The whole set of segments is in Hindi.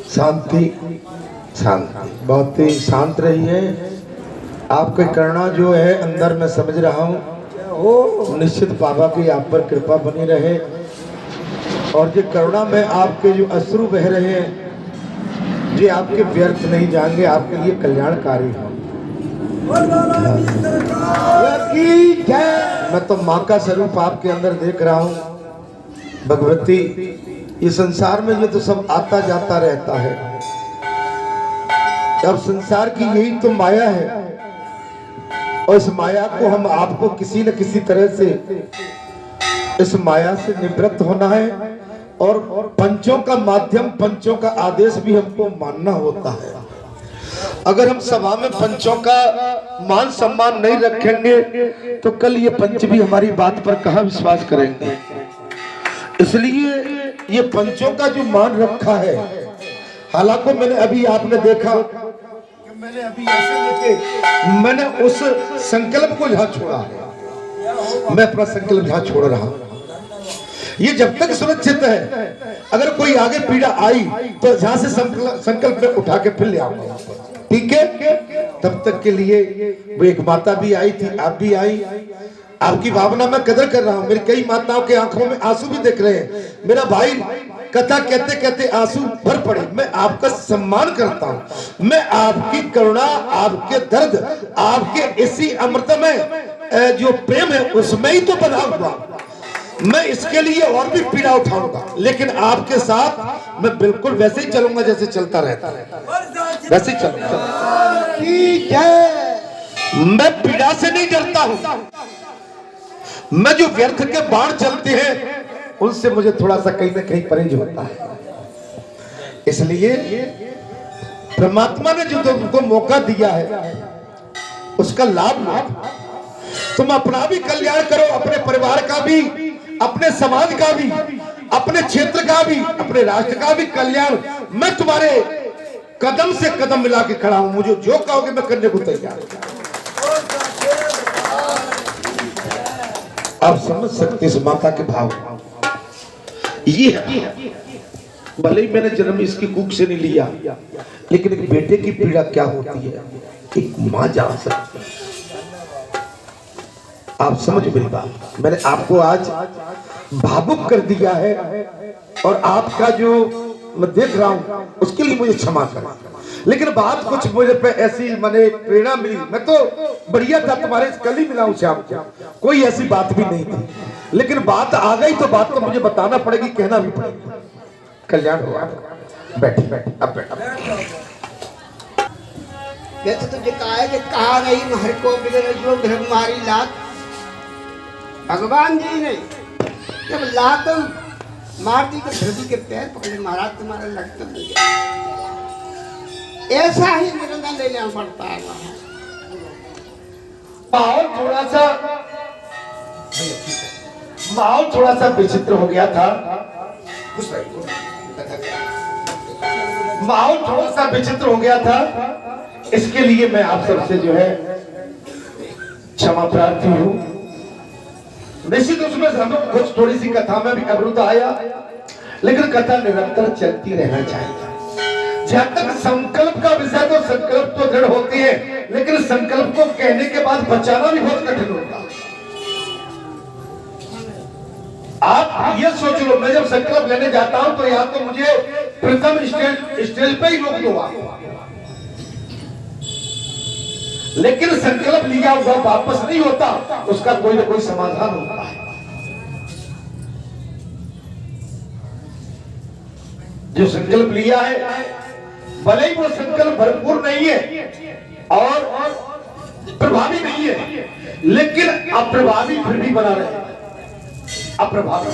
शांति शांति, बहुत ही शांत रहिए। आपकी करुणा जो है अंदर मैं समझ रहा हूँ, निश्चित बाबा की आप पर कृपा बनी रहे। और जो करुणा में आपके जो अश्रु बह रहे हैं जो आपके व्यर्थ नहीं जाएंगे, आपके लिए कल्याणकारी हो। मैं तो माँ का स्वरूप आपके अंदर देख रहा हूँ भगवती। ये संसार में ये तो सब आता जाता रहता है, अब संसार की यही तो माया है। और इस माया को हम आपको किसी न किसी तरह से इस माया से निवृत्त होना है। और पंचों का माध्यम, पंचों का आदेश भी हमको मानना होता है। अगर हम सभा में पंचों का मान सम्मान नहीं रखेंगे तो कल ये पंच भी हमारी बात पर कहाँ विश्वास करेंगे। इसलिए ये पंचों का जो मान रखा है, हालांकि मैंने अभी आपने देखा कि मैंने अभी ऐसे लेके मैंने उस संकल्प को जहां छोड़ा है, मैं अपना संकल्प जहां छोड़ रहा हूं। ये जब तक सुरक्षित है, अगर कोई आगे पीड़ा आई तो जहां से संकल्प में उठा के फिर ले आऊंगा, ठीक है। तब तक के लिए वो एक माता भी आई थी, आप भी आई। आपकी भावना में कदर कर रहा हूं। मेरी कई माताओं के आंखों में आंसू भी देख रहे हैं। मेरा भाई कथा कहते कहते आंसू भर पड़े। मैं आपका सम्मान करता हूं। मैं आपकी करुणा, आपके दर्द, आपके इसी अमृत में जो प्रेम है उसमें ही तो बधा हुआ। मैं इसके लिए और भी पीड़ा उठाऊंगा, लेकिन आपके साथ मैं बिल्कुल वैसे ही चलूंगा जैसे चलता रहता है, वैसे ही चलूंगा। ठीक है, मैं पीड़ा से नहीं डरता हूं। मैं जो व्यर्थ के बाण चलते हैं उनसे मुझे थोड़ा सा कहीं ना कहीं परहेज होता है। इसलिए परमात्मा ने जो तुमको मौका दिया है उसका लाभ लो। तुम अपना भी कल्याण करो, अपने परिवार का भी, अपने समाज का भी, अपने क्षेत्र का भी, अपने राष्ट्र का भी कल्याण। मैं तुम्हारे कदम से कदम मिला के खड़ा हूं। मुझे जो कहोगे मैं करने को तैयार हूं। आप समझ सकते इस माता के भाव। ये है, भले ही मैंने जन्म इसकी कुख से नहीं लिया, लेकिन एक बेटे की पीड़ा क्या होती है एक मां जान सकती है। आप समझ मेरी बात। मैंने आपको आज भावुक कर दिया है और आपका जो मैं देख रहा हूं उसके लिए मुझे क्षमा करें। लेकिन बात कुछ मुझे पे ऐसी मने प्रेरणा मिली। मैं तो बढ़िया था, तुम्हारे कल ही मिला हूं शाम को, कोई ऐसी बात भी नहीं थी, लेकिन बात आ गई तो बात तो मुझे बताना पड़ेगी, कहना भी पड़ेगा। कल्याण हो आप बैठे बैठे, अब वैसे तो जो कहा गई हर को बिगड़ जो ब्रह्मारी लात, भगवान जी ने जब लात मार दी तो धरती के पैर पकड़े, महाराज तुम्हारा लगता नहीं। ऐसा ही निर्णय लेना पड़ता है। माहौल थोड़ा सा विचित्र हो गया था। माहौल थोड़ा सा विचित्र हो गया था, इसके लिए मैं आप सबसे जो है क्षमा प्रार्थी हूँ। निश्चित उसमें हम कुछ थोड़ी सी कथा में भी अवरुद्ध आया, लेकिन कथा निरंतर चलती रहना चाहिए। जब तक संकल्प का विषय, तो संकल्प तो दृढ़ होते हैं, लेकिन संकल्प को कहने के बाद बचाना भी बहुत कठिन होगा। आप ये सोच लो, मैं जब संकल्प लेने जाता हूं तो या तो मुझे प्रथम स्टेज पे ही रोक दो, लेकिन संकल्प लिया हुआ वापस नहीं होता, उसका कोई ना कोई समाधान होता है। जो संकल्प लिया है भले ही वो संकल्प भरपूर नहीं है और प्रभावी नहीं है, लेकिन अप्रभावी फिर भी बना रहे, अप्रभावी।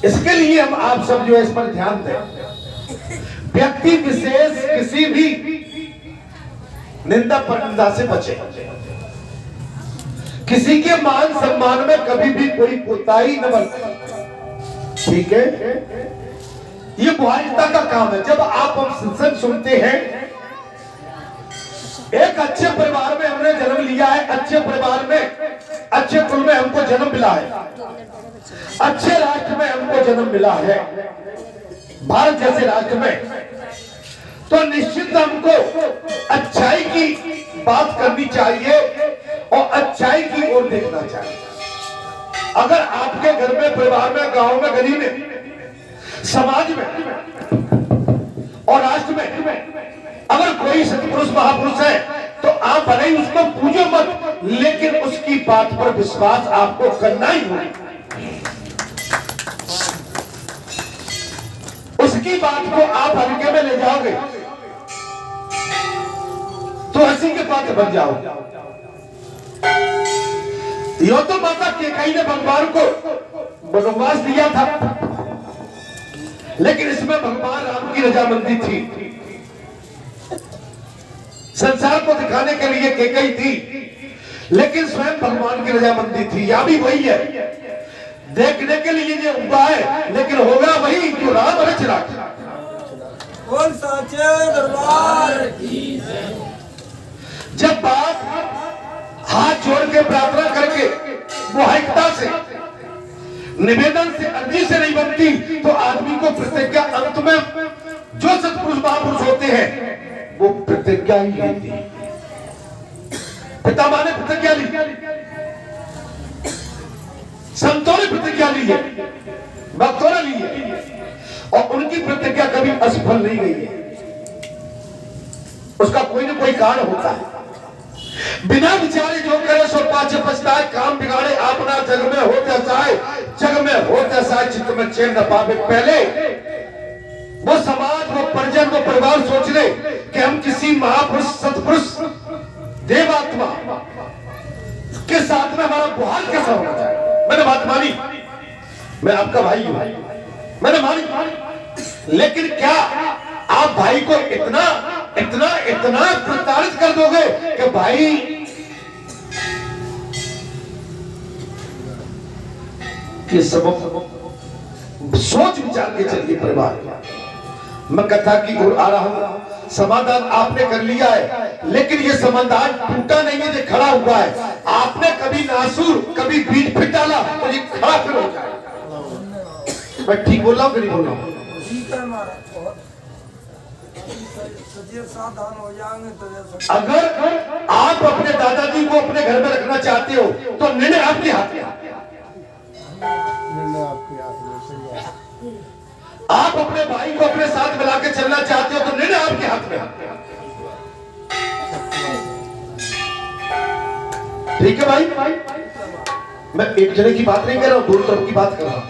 इसके लिए हम आप सब जो है इस पर ध्यान दें। व्यक्ति विशेष किसी भी निंदा परनिंदा से बचे, किसी के मान सम्मान में कभी भी कोई कोताही न बरते, ठीक है। ये बुहारिता का काम है। जब आप हम सत्संग सुनते हैं, एक अच्छे परिवार में हमने जन्म लिया है, अच्छे परिवार में, अच्छे कुल में हमको जन्म मिला है, अच्छे राष्ट्र में हमको जन्म मिला है, भारत जैसे राष्ट्र में, तो निश्चित हमको अच्छाई की बात करनी चाहिए और अच्छाई की ओर देखना चाहिए। अगर आपके घर में, परिवार में, गांव में, गली में, समाज में और राष्ट्र में अगर कोई सत्पुरुष महापुरुष है तो आप भले ही उसको पूजो मत, लेकिन उसकी बात पर विश्वास आपको करना ही होगा। उसकी बात को आप हल्के में ले जाओगे तो हंसी के पात्र बन जाओगे। यो तो माता केकई ने भगवान को वनवास दिया था, लेकिन इसमें भगवान राम की रजामंदी थी। संसार को दिखाने के लिए केकई थी, लेकिन स्वयं भगवान की रजामंदी थी। या भी वही है, देखने के लिए ये हुआ है, लेकिन होगा वही जो राम रच रहा। बोल साचे दरबार की। जब बात हाथ जोड़ के प्रार्थना करके मुहाइकता से, निवेदन से, अर्जी से नहीं बनती, तो आदमी को प्रतिज्ञा, अंत में जो सत्पुरुष महापुरुष होते हैं वो प्रतिज्ञा ही लेते हैं। पितामह ने प्रतिज्ञा ली, संतों ने प्रतिज्ञा ली है, भक्तों ने ली है, और उनकी प्रतिज्ञा कभी असफल नहीं गई है। उसका कोई ना कोई कारण होता है। बिना विचारे जो करे सो पाछे पछताए, काम बिगाड़े अपना जग में होते जाए, जग में होते जाए चित्त में चैन न पावे। पहले वो समाज, वो परिजन, वो परिवार सोच ले कि हम किसी महापुरुष, सत्पुरुष, देवात्मा के साथ में हमारा गुहार कैसा होना चाहिए। मैंने बात मानी, मैं आपका भाई हूं, मैंने मानी, लेकिन क्या आप भाई को इतना इतना इतना प्रताड़ित कर दोगे कि भाई ये सब सोच विचार के चलिए। परिवार, मैं कथा की ओर आ रहा हूं। समाधान आपने कर लिया है, लेकिन ये समाधान टूटा नहीं है, ये खड़ा हुआ है। आपने कभी नासूर, कभी बीज फिर डाला तो ये खड़ा फिर हो जाएगा। मैं ठीक बोल रहा हूं कि नहीं बोल रहा हूं? सावधान हो जाएंगे तो अगर आप अपने दादाजी को अपने घर में रखना चाहते हो तो निर्णय आपके हाथ में। आप अपने भाई को अपने साथ मिला के चलना चाहते हो तो निर्णय आपके हाथ में। ठीक है भाई, मैं एक जने की बात नहीं कर रहा हूं, दोनों तरफ की बात कर रहा हूं।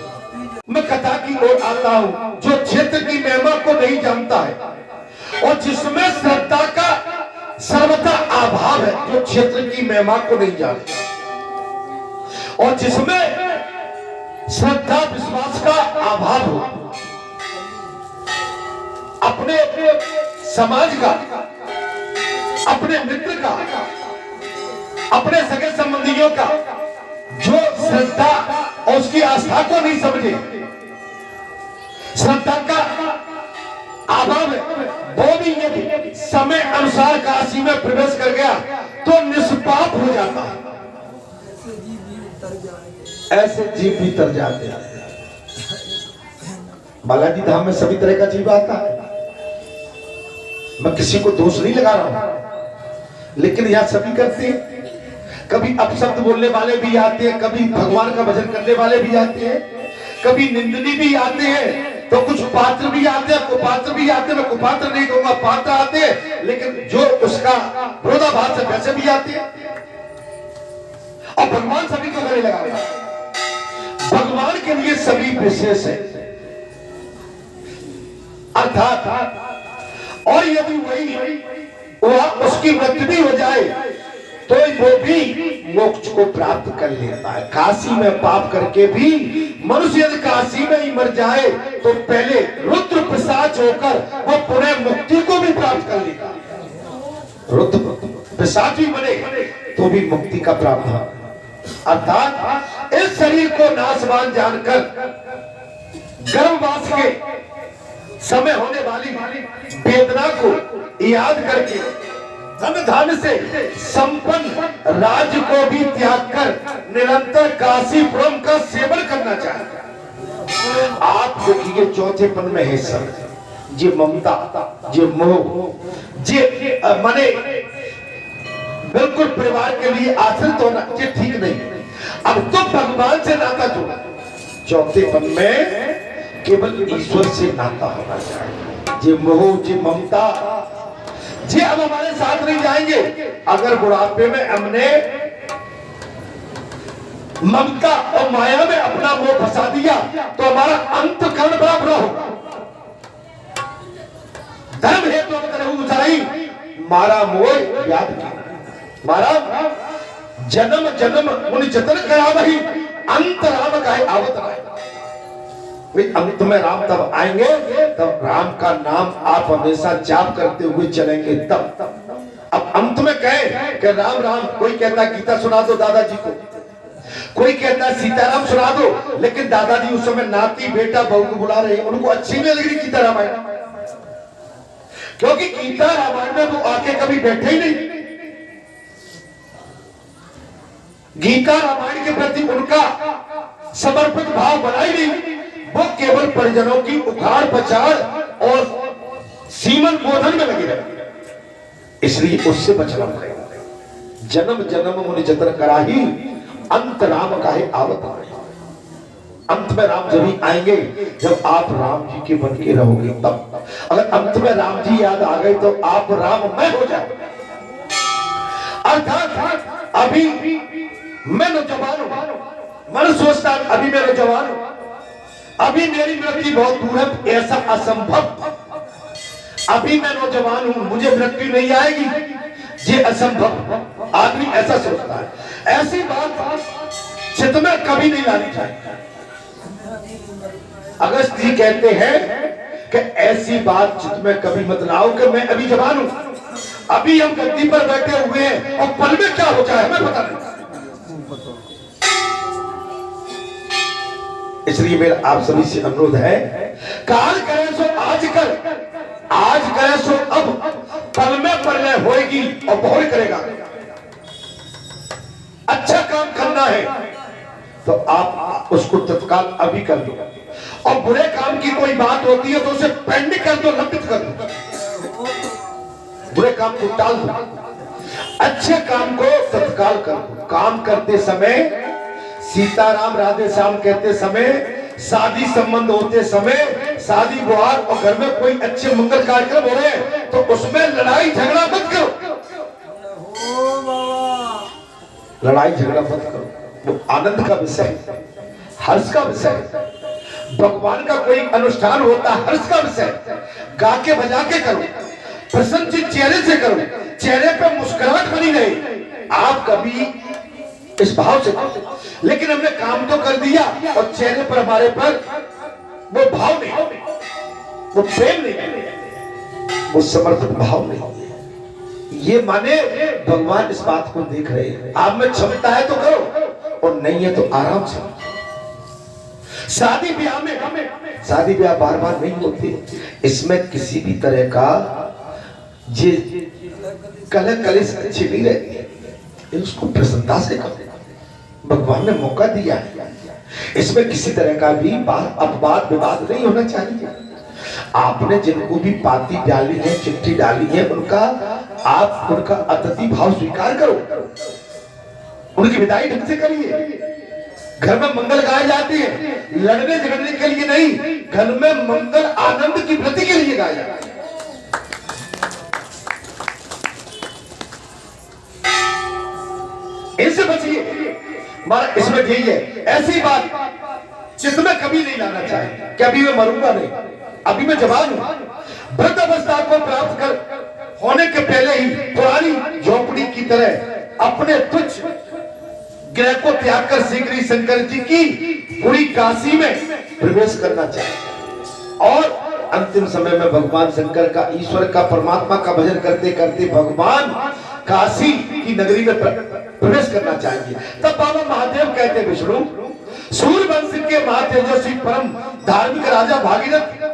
मैं कथा की ओर आता हूं। जो क्षेत्र की महिमा को नहीं जानता है और जिसमें श्रद्धा का सर्वथा अभाव है, जो क्षेत्र की महिमा को नहीं जानता और जिसमें श्रद्धा विश्वास का अभाव हो, अपने समाज का, अपने मित्र का, अपने सगे संबंधियों का जो श्रद्धा और उसकी आस्था को नहीं समझे, श्रद्धा का अभाव है, वो भी यदि समय अनुसार काशी में प्रवेश कर गया तो निष्पाप हो जाता है। ऐसे जीव भी तर जाते हैं। बालाजी धाम में सभी तरह का जीव आता है। मैं किसी को दोष नहीं लगा रहा हूं, लेकिन यह सभी करते हैं। कभी अपशब्द बोलने वाले भी आते हैं, कभी भगवान का भजन करने वाले भी आते हैं, कभी निंदनी भी आते हैं, तो कुछ पात्र भी आते हैं, कुपात्र भी आते हैं। मैं कुपात्र नहीं कहूंगा, पात्र आते हैं, लेकिन जो उसका विरोधाभास है वैसे भी आते हैं। और भगवान सभी को गले लगा रहे हैं। भगवान के लिए सभी विशेष है, अर्थात और यदि वही उसकी मृत्यु भी हो जाए तो वो भी मोक्ष को प्राप्त कर लेता है। काशी में पाप करके भी मनुष्य यदि काशी में ही मर जाए तो पहले रुद्र पिशाच होकर वो पुनः मुक्ति को भी प्राप्त कर लेगा। रुद्र पिशाच भी बने तो भी मुक्ति का प्रावधान। अर्थात इस शरीर को नाशवान जानकर गर्भवास के समय होने वाली वेदना को याद करके धन धान से संपन्न राज्य को भी त्याग कर निरंतर काशीपुरम का सेवन करना चाहता है। आप देखिए चौथे पद में है सर जे ममता, जे मोह, जे माने बिल्कुल परिवार के लिए आश्रित होना, ये ठीक नहीं। अब तो भगवान से नाता जोड़ा। चौथे पद में केवल ईश्वर से नाता होना चाहिए। जे मोह, जे ममता, जे अब हमारे साथ नहीं जाएंगे। अगर बुढ़ापे में हमने ममता और माया में अपना मोह फंसा दिया तो हमारा अंत कर्ण बड़ा बुरा होगा। धर्म है तो हम ऊंचाई, मारा मोह याद किया, मारा जन्म जन्म मुनि जतन करा वही, अंत राम का है आवत आए। अंत में राम तब आएंगे तब राम का नाम आप हमेशा जाप करते हुए चलेंगे तब। अब अंत में कहें कि राम राम, कोई कहता गीता सुना दो दादाजी को, कोई कहता सीताराम सुना दो, लेकिन दादाजी उस समय नाती बेटा बहू को बुला रहे हैं, उनको अच्छी नहीं लग रही गीता रामायण, क्योंकि गीता रामायण में वो आके कभी बैठे ही नहीं। गीता रामायण के प्रति उनका समर्पित भाव बना ही नहीं। वो केवल परिजनों की उखाड़ पछाड़ और सीमन बोधन में लगे रहे, इसलिए उससे बचना पड़ेगा। जन्म जन्म मुनि जतन कराही, अंत राम का है आवत आए। अंत में राम जब ही आएंगे जब आप राम जी के बन के रहोगे तब। अगर अंत में राम जी याद आ गए तो आप राममय हो जाए। अर्थात अभी मैं नौजवान हूं, मन सोचता अभी मैं नौजवान हूं, अभी मेरी मृत्यु बहुत दूर है, ऐसा असंभव। अभी मैं नौजवान हूं, मुझे मृत्यु नहीं आएगी, ये असंभव। आदमी ऐसा सोचता है। ऐसी बात चित्त में कभी नहीं लानी चाहिए। अगस्त जी कहते हैं कि ऐसी बात चित्त में कभी मत लाओ कि मैं अभी जवान हूं, अभी हम गद्दी पर बैठे हुए हैं और पल में क्या हो जाए हमें पता नहीं। इसलिए मेरा आप सभी से अनुरोध है, काल करे सो आज कर, आज करे सो अब, पल में प्रलय होएगी और बहुत करेगा। अच्छा काम करना है तो आप उसको तत्काल अभी कर दो, और बुरे काम की कोई बात होती है तो उसे पेंडिंग कर दो, लंबित कर दो, बुरे काम को टाल दो, अच्छे काम को तत्काल कर दो। काम करते समय सीताराम राधे श्याम कहते समय, शादी संबंध होते समय, शादी विवाह और घर में कोई अच्छे मंगल कार्यक्रम हो रहे हैं तो उसमें लड़ाई झगड़ा मत करो। लड़ाई झगड़ा मत करो, वो आनंद का विषय, हर्ष का विषय। भगवान का कोई अनुष्ठान होता है, हर्ष का विषय, गा के बजा के करो, प्रसन्नचित चेहरे से करो, चेहरे पे मुस्कुराहट बनी रहे। आप कभी इस भाव से, लेकिन हमने काम तो कर दिया और चेहरे पर हमारे पर वो भाव नहीं, वो प्रेम नहीं, वो समर्पित भाव नहीं। ये माने भगवान इस बात को देख रहे हैं। आप में क्षमता है तो करो और नहीं है तो आराम से। शादी ब्याह में, शादी ब्याह बार बार नहीं होती, इसमें किसी भी तरह का ये कलह कलिश अच्छी नहीं रहती है, उसको प्रसन्नता से करो। भगवान ने मौका दिया है, इसमें किसी तरह का भी बात अपवाद विवाद नहीं होना चाहिए। आपने जिनको भी पाती डाली है, चिट्ठी डाली है, आप उनका अतिथि भाव स्वीकार करो, उनकी विदाई ढंग से करिए। घर में मंगल गाए जाते हैं, लड़ने झगड़ने के लिए नहीं, घर में मंगल आनंद की वृद्धि के लिए गाया जाता है। इनसे बचिए, हमारा इसमें यही है। ऐसी बात चित्त में कभी नहीं लाना चाहिए कि अभी मैं मरूंगा नहीं, अभी मैं जवान हूं। वृद्ध अवस्था को प्राप्त कर होने के पहले ही पुरानी झोपड़ी की तरह अपने तुच्छ ग्रह को त्याग कर श्री शंकर जी की पूरी काशी में प्रवेश करना चाहिए। और अंतिम समय में भगवान शंकर का, ईश्वर का, परमात्मा का भजन करते करते भगवान काशी की नगरी में प्रवेश करना चाहिए। तब बाबा महादेव कहते, विष्णु सूर्यवंश के महातेजस्वी परम धार्मिक राजा भागीरथ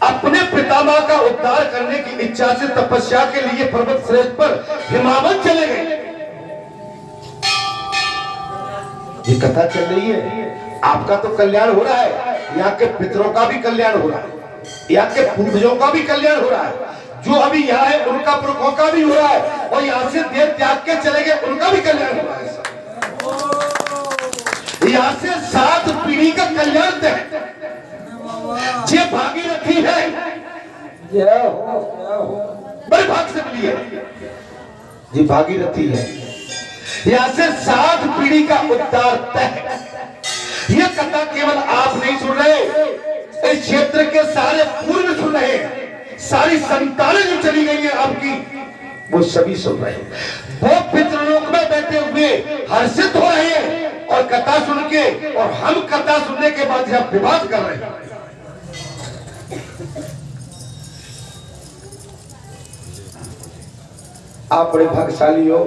अपने पितामह का उद्धार करने की इच्छा से तपस्या के लिए पर्वत श्रेष्ठ पर हिमावत चले गए। ये कथा चल रही है, आपका तो कल्याण हो रहा है, यहाँ के पितरों का भी कल्याण हो रहा है, यहाँ के पूर्वजों का भी कल्याण हो रहा है, जो अभी यहाँ है उनका पुरखों का भी हो रहा है, और यहाँ से देह त्याग के चले गए उनका भी कल्याण हो रहा है। यहाँ से 7 पीढ़ी का कल्याण है। ये भागीरथी है, बड़े भाग से मिली है, ये भागीरथी है। यहाँ से 7 पीढ़ी का उद्धार तय। ये कथा केवल आप नहीं सुन रहे, इस क्षेत्र के सारे पूर्व सुन रहे हैं, सारी संतानें जो चली गई हैं आपकी, वो सभी सुन रहे हैं। वो पितृलोक में बैठे हुए हर्षित हो रहे हैं और कथा सुन के, और हम कथा सुनने के बाद यह विवाद कर रहे हैं। आप बड़े भाग्यशाली हो,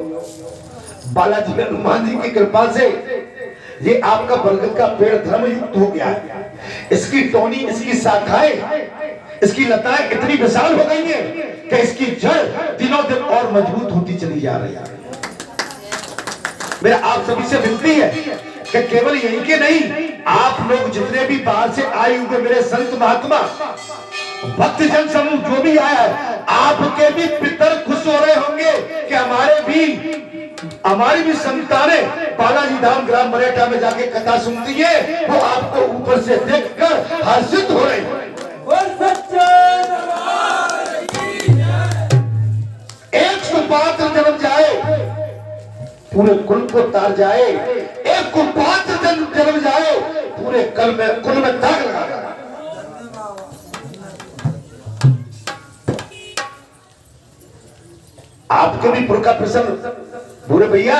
बालाजी हनुमान जी की कृपा से ये आपका बरगद का पेड़ धर्मयुक्त हो गया है। इसकी टोनी, इसकी शाखाएं, इसकी लताएं इतनी विशाल हो गई है कि इसकी जड़ दिनों दिन और मजबूत होती चली जा रही है। मेरा आप सभी से विनती है कि केवल यही के नहीं, आप लोग जितने भी बाहर से आए हुए मेरे संत महात्मा भक्त जन समूह जो भी आया है, आपके भी पितर खुश हो रहे होंगे कि हमारी भी संतानें बालाजी धाम ग्राम मरेठा में जाके कथा सुनती है, वो आपको ऊपर से देखकर हर्षित हो रहे हैं। एक सुपात्र जन्म जाए पूरे कुल को तार जाए, एक कुपात्र जन्म जाए पूरे कुल में दाग लगा जाए। आपके भी पुरखा प्रसन्न बुरे भैया,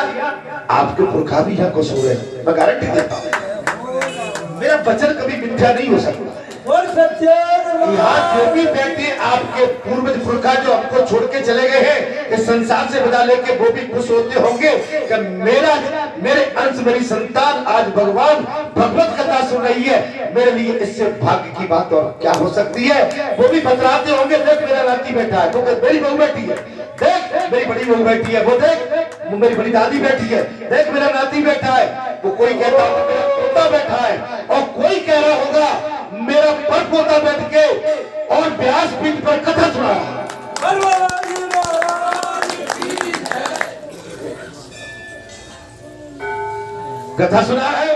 आपके पुरखा भी यहाँ खुश हो रहे हैं, मैं गारंटी देता हूँ। मेरा वचन कभी मिथ्या नहीं हो सकता। यहाँ जो भी बैठे आपके पूर्वज पुरखा जो आपको छोड़ के चले गए हैं, इस संसार से विदा लेके वो भी खुश होते होंगे कि मेरे अंश मेरी संतान आज भगवान भगवत कथा सुन रही है। मेरे लिए इससे भाग्य की बात और क्या हो सकती है। वो भी बतलाते होंगे, देख मेरा नाती बैठा है, तो मेरी बहू बैठी है, देख मेरी बड़ी बहू बैठी है, वो देख मेरी बड़ी दादी बैठी है, देख मेरा नाती बैठा है। वो कोई कहता होगा मेरा पोता बैठा है, और कोई कह रहा होगा मेरा परपोता बैठ के और व्यासपीठ पर कथा सुना है। कथा सुना है,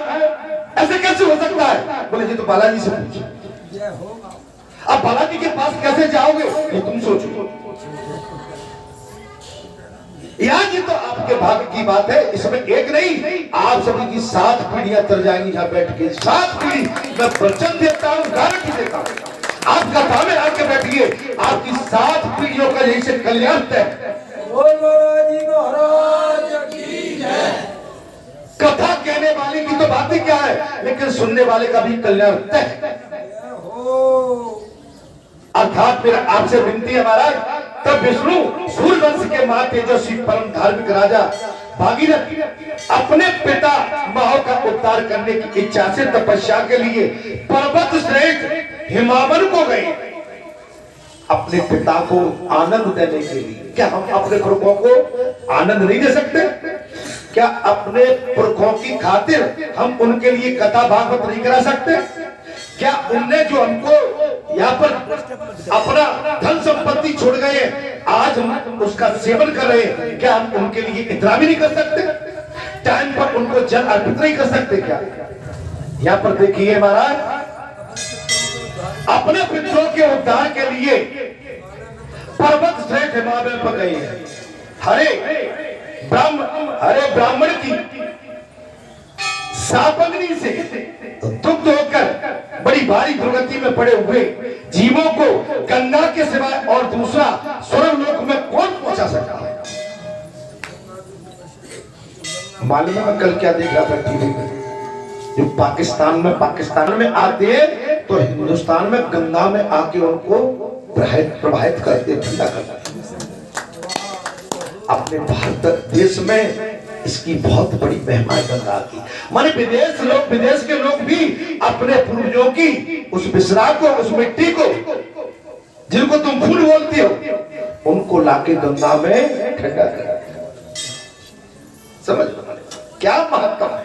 ऐसे कैसे हो सकता है? बोले जी तो बालाजी से पूछो। अब बालाजी के पास कैसे जाओगे ये तुम सोचो। यार ये तो आपके भाग्य की बात है, इसमें एक नहीं आप सभी की 7 पीढ़ियां तर जाएंगी यहाँ बैठ के। 7 पीढ़ी मैं वचन देता हूँ, गारंटी देता हूँ। आप कथा में आके बैठिए, आपकी 7 पीढ़ियों का यही से कल्याण तय। कथा कहने वाले की तो बात ही क्या है, लेकिन सुनने वाले का भी कल्याण तय। अर्थात मेरा आपसे विनती है महाराज, तब विष्णु सूर्यवंश के महा तेजस्वी परम धार्मिक राजा भागीरथ अपने पिता माओ का उद्धार करने की इच्छा से तपस्या के लिए पर्वत श्रेष्ठ हिमावन को गए, अपने पिता को आनंद देने के लिए। क्या हम अपने पुरखों को आनंद नहीं दे सकते? क्या अपने पुरखों की खातिर हम उनके लिए कथा भागवत नहीं करा सकते? क्या उनने जो हमको यहाँ पर अपना धन संपत्ति छोड़ गए, आज हम उसका सेवन कर रहे हैं, क्या हम उनके लिए इतना भी नहीं कर सकते? टाइम पर उनको जल अर्पित नहीं कर सकते क्या? यहाँ पर देखिए महाराज, अपने पितरों के उद्धार के लिए पर्वत श्रेष्ठ हिमालय पर गए हैं। हरे ब्राह्मण की सापग्नि से दुग्ध होकर बड़ी भारी दुर्गति में पड़े हुए जीवों को गंगा के सिवाय और दूसरा स्वर्गलोक में कौन पहुंचा सकता है? मालूम है मैं कल क्या देख रहा था टीवी में, जो पाकिस्तान में आते हैं तो हिंदुस्तान में गंगा में आके उनको प्रवाहित करते, ठंडा करते। अपने भारत देश में इसकी बहुत बड़ी महिमा है गंगा की। माने विदेश के लोग भी अपने पूर्वजों की उस विश्राम को, उस मिट्टी को, जिनको तुम फूल बोलते हो, उनको लाके गंगा में ठंडा करते। समझ लो क्या महत्व है।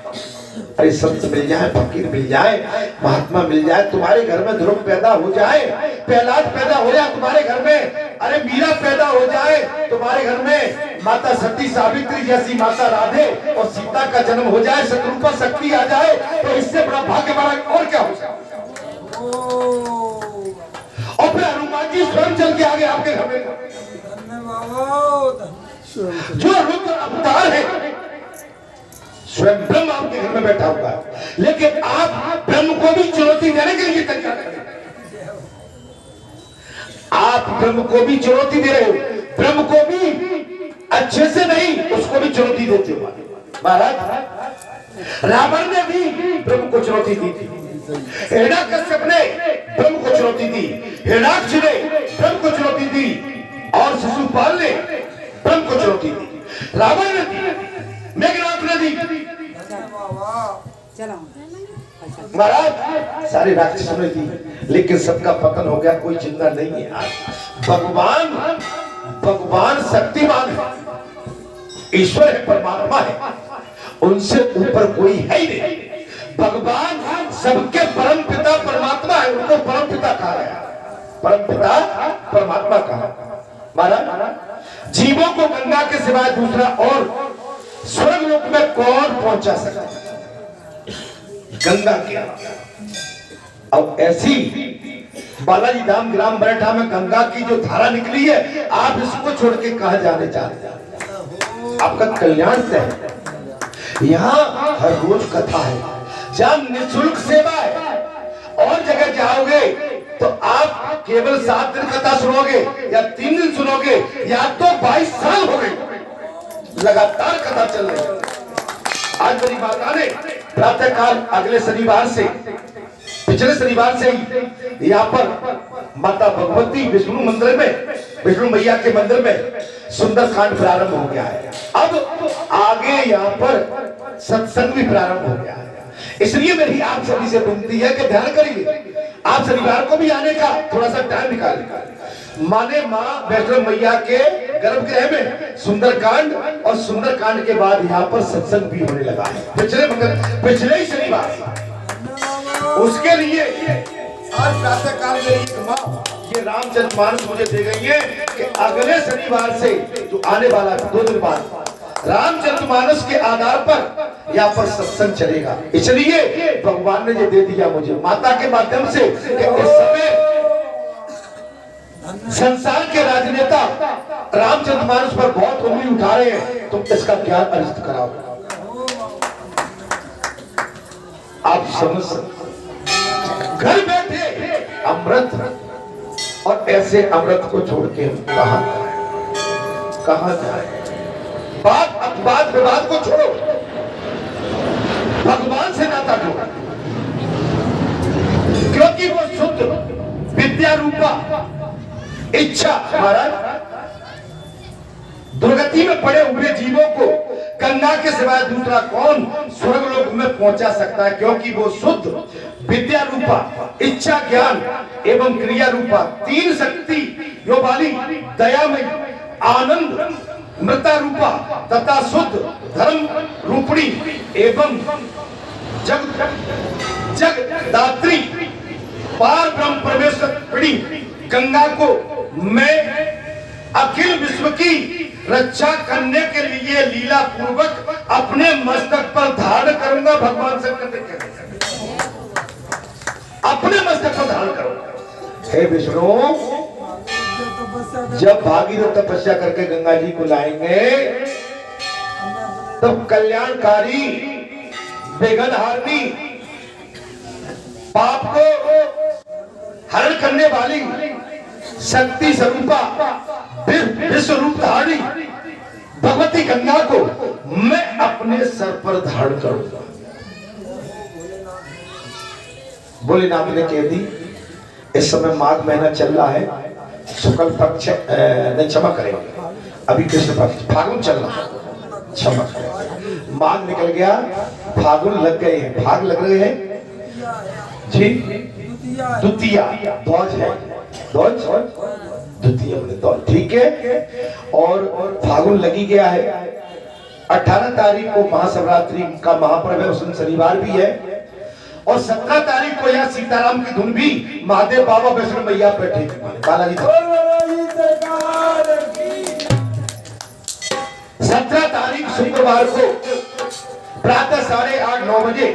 अरे संत मिल जाए, फकीर मिल जाए, महात्मा मिल जाए, तुम्हारे घर में ध्रुव पैदा हो जाए, प्रहलाद पैदा हो जाए तुम्हारे घर में, अरे मीरा पैदा हो जाए तुम्हारे घर में, माता सती सावित्री जैसी माता राधे और सीता का जन्म हो जाए, शत्रुपा शक्ति आ जाए, तो इससे बड़ा भाग्य हमारा और क्या हो सकता। और फिर हनुमान जी स्वयं चल के आगे आपके घर में, जो रुद्र अवतार है, स्वयं ब्रह्म आपके घर में बैठा हुआ है, लेकिन आप ब्रह्म को भी चुनौती देने के लिए तैयार हैं। आप ब्रह्म को भी चुनौती दे रहे हो, ब्रह्म को भी अच्छे से नहीं, उसको भी चुनौती देते हो। महाराज रावण ने भी ब्रह्म को चुनौती दी थी, हिरण्यकश्यप ने ब्रह्म को चुनौती दी, हिरण्याक्ष ने ब्रह्म को चुनौती दी, और शिशुपाल ने ब्रह्म को चुनौती दी, रावण ने दी, मेघनाथ ने दी, महाराज सारे राक्षसों ने दी, लेकिन सबका पतन हो गया, कोई जिंदा नहीं है। आज भगवान शक्तिमान है, ईश्वर है, परमात्मा है, उनसे ऊपर कोई है ही नहीं। भगवान सबके परम पिता परमात्मा है, उनको परम पिता कहा गया, परम पिता परमात्मा कहा। महाराज जीवों को गंगा के सिवाय दूसरा और स्वर्ग लोक में कौन पहुंचा सकता है? गंगा के। अब ऐसी बालाजी धाम ग्राम बरेठा में गंगा की जो धारा निकली है, आप इसको छोड़ के कहां जाने चाहते हैं? आपका कल्याण तय है। यहाँ हर रोज कथा है, जहाँ निःशुल्क सेवा है, और जगह जाओगे तो आप केवल 7 दिन कथा सुनोगे या 3 दिन सुनोगे, या तो 22 साल हो गए लगातार कथा चल रही है। आज मेरी माता ने प्रातः काल अगले शनिवार से, पिछले शनिवार से ही यहाँ पर माता भगवती विष्णु मंदिर में, विष्णु मैया के मंदिर में सुंदर कांड प्रारंभ हो गया है। अब आगे यहाँ पर सत्संग भी प्रारंभ हो गया है, इसलिए मेरी आप सभी से विनती है कि ध्यान करिए, आप शनिवार को भी आने का थोड़ा सा टाइम निकालिए। माने माँ वैष्णो मैया के गर्भगृह में सुंदरकांड, और सुंदरकांड के बाद यहाँ पर सत्संग भी होने लगा है पिछले ही शनिवार। उसके लिए आज प्रातः काल में माँ ये रामचरितमानस मुझे दे गई है कि अगले शनिवार से जो आने वाला 2 दिन बाद रामचरितमानस के आधार पर यहाँ पर सत्संग चलेगा। इसलिए भगवान ने ये दे दिया मुझे माता के माध्यम से कि इस समय संसार के राजनेता रामचरितमानस पर बहुत उंगली उठा रहे हैं, तुम इसका ज्ञान अर्जित कराओ। आप समझ सकते, घर बैठे अमृत, और ऐसे अमृत को छोड़ के कहां जाए? बात विवाद को छोड़ो, भगवान से नाता जोड़ो, क्योंकि वो शुद्ध विद्या रूपा इच्छा। महाराज दुर्गति में पड़े हुए जीवों को गंगा के सिवाय दूसरा कौन स्वर्गलोक में पहुंचा सकता है? क्योंकि वो शुद्ध विद्या रूपा इच्छा, ज्ञान एवं क्रिया रूपा 3 शक्ति जो वाली दयामय, आनंद मृता रूपा तथा शुद्ध धर्म रूपणी एवं जगदात्री पार ब्रह्म परमेश्वरी गंगा को मैं अखिल विश्व की रक्षा करने के लिए लीला पूर्वक अपने मस्तक पर धारण करूंगा। भगवान शंकर ने कहा अपने मस्तक पर धारण करूंगा। हे विष्णु, जब भागीरथ तपस्या करके गंगा जी को लाएंगे तब कल्याणकारी, बेगनहारिणी, पाप को हरण करने वाली शक्ति स्वरूपा विश्व रूप धारी भगवती गंगा को मैं अपने सर पर धारण करूंगा। भोलेनाथ ने कह दी। इस समय माघ महीना चल रहा है, शुक्ल पक्ष नहीं, क्षमा करेंगे, अभी कृष्ण पक्ष, फागुन चल रहा है, क्षमा करेंगे। माघ निकल गया, फागुन लग गए हैं, भाग लग रहे हैं जी। द्वितीया ध्वज है, ध्वज द्वितीय बोले ध्वज, ठीक है। और फागुन लगी गया है, 18 तारीख को महाशिवरात्रि का महापर्व है, उस दिन शनिवार भी है। और 17 तारीख को यहाँ सीताराम की धुन भी महादेव बाबा वैष्णो मैया बैठे बालाजी। 17 तारीख शुक्रवार को प्रातः 8:30-9 बजे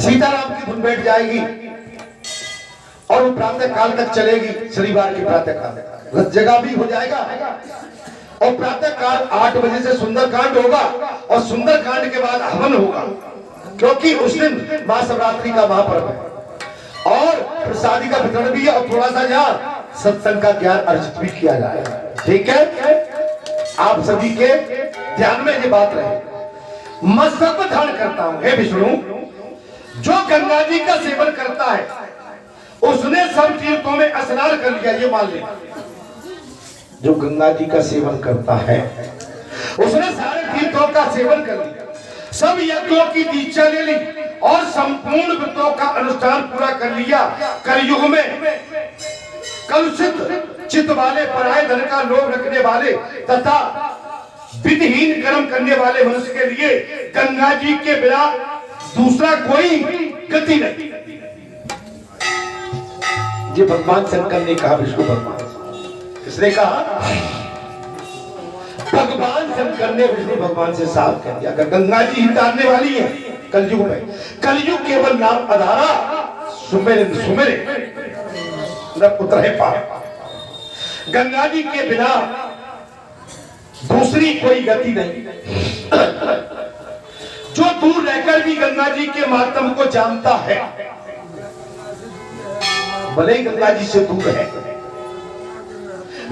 सीताराम की धुन बैठ जाएगी और वो प्रातः काल तक चलेगी। शनिवार के प्रातः काल रथ जगह भी हो जाएगा और प्रातः काल 8 बजे से सुंदरकांड होगा और सुंदरकांड के बाद हवन होगा, क्योंकि उस दिन महाशिवरात्रि का महापर्व है। और प्रसादी का वितरण भी है और थोड़ा सा यहाँ सत्संग का ज्ञान अर्जित भी किया जाएगा। ठीक है, आप सभी के ध्यान में ये बात रहे। मस्तक पर धारण करता हूं, हे विष्णु, जो गंगा जी का सेवन करता है उसने सब तीर्थों में स्नान कर लिया, ये मान ले। जो गंगा जी का सेवन करता है उसने सारे तीर्थों का सेवन कर लिया, सब यज्ञों की दीक्षा ले ली और संपूर्ण व्रतों का अनुष्ठान पूरा कर लिया। कलयुग में कलुषित चित्त वाले, पराये धन का लोभ रखने वाले तथा विधिहीन कर्म करने वाले मनुष्य के लिए गंगा जी के बिना दूसरा कोई गति नहीं। ये भगवान शंकर ने कहा, विष्णु भगवान। किसने कहा? भगवान शंकर ने विष्णु भगवान से साफ कह दिया, अगर गंगा जी ही तारने वाली है कलयुग में, कलयुग केवल नाम आधारा सुमेरे सुमेरे न पुत्र है पाप। गंगा जी के बिना दूसरी कोई गति नहीं। जो दूर रहकर भी गंगा जी के मातम को जानता है, भले ही गंगा जी से दूर है,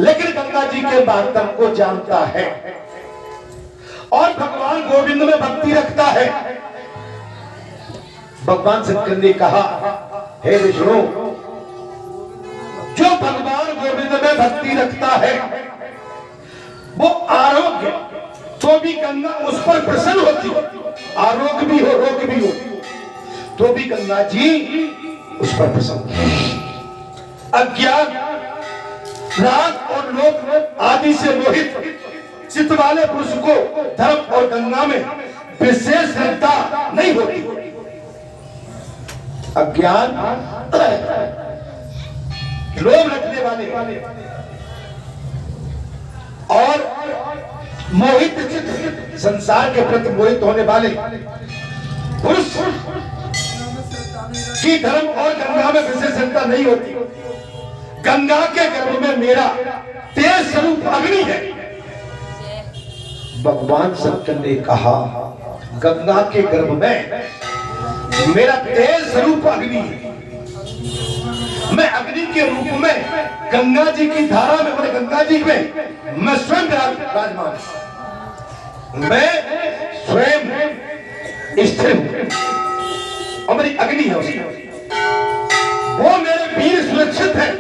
लेकिन गंगा जी के मातम को जानता है और भगवान गोविंद में भक्ति रखता है। भगवान शंकर ने कहा, हे विष्णु, जो भगवान गोविंद में भक्ति रखता है वो आरोग्य तो भी गंगा उस पर प्रसन्न होती, आरोग्य भी हो रोग भी हो तो भी गंगा जी उस पर प्रसन्न। अज्ञान, राग और लोभ आदि से मोहित चित्त वाले पुरुष को धर्म और गंगा में विशेष श्रद्धा नहीं होती। अज्ञान, लोभ रखने वाले और मोहित चित्त, संसार के प्रति मोहित होने वाले पुरुष की धर्म और गंगा में विशेष श्रद्धा नहीं होती। गंगा के गर्भ में मेरा तेज स्वरूप अग्नि है। भगवान शंकर ने कहा, गंगा के गर्भ में मेरा तेज स्वरूप अग्नि है। मैं अग्नि के रूप में गंगा जी की धारा में, मैंने गंगा जी में मैं स्वयं विराजमान, मैं स्वयं स्थिर हूं और मेरी अग्नि है उसमें। वो मेरे वीर सुरक्षित है,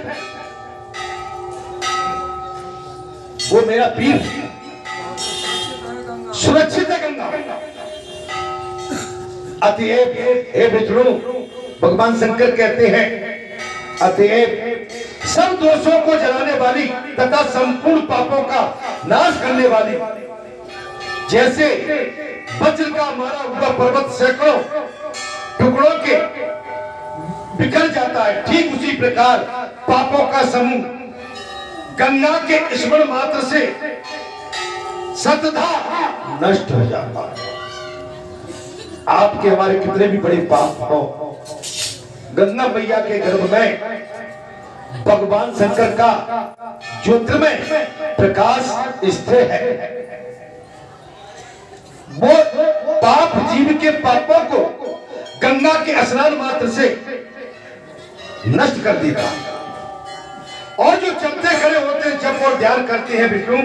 वो मेरा वीर सुरक्षित है गंगा। अतएव हे विष्णु, भगवान शंकर कहते हैं, अतएव सब दोषों को जलाने वाली तथा संपूर्ण पापों का नाश करने वाली, जैसे वज्र का मारा हुआ पर्वत सैकड़ों टुकड़ों के बिखर जाता है, ठीक उसी प्रकार पापों का समूह गंगा के स्मरण मात्र से सतधा नष्ट हो जाता है। आपके हमारे कितने भी बड़े पाप हो, गंगा मैया के गर्भ में भगवान शंकर का ज्योतिर्मय प्रकाश स्थिर है। वो पाप जीव के पापों को गंगा के स्नान मात्र से नष्ट कर देता है। और जो चलते खड़े होते जब और ध्यान करते हैं विष्णु,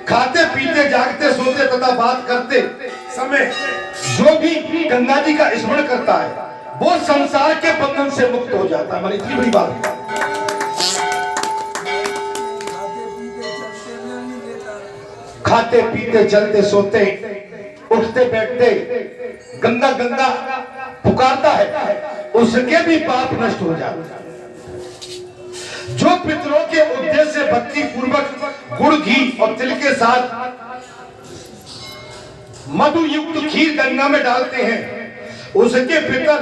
खाते पीते जागते सोते तथा बात करते समय जो भी गंगा जी का स्मरण करता है वो संसार के बंधन से मुक्त हो जाता है। हमारी इतनी बड़ी बात है। खाते पीते चलते सोते उठते बैठते गंगा गंगा पुकारता है, उसके भी पाप नष्ट हो जाते हैं। जो पितरों के उद्देश्य से भक्ति पूर्वक गुड़ घी और तिल के साथ मधु युक्त खीर गंगा में डालते हैं, उसके पितर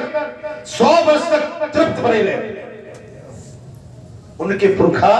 100 वर्ष तक तृप्त बने रहे। उनके पुरखा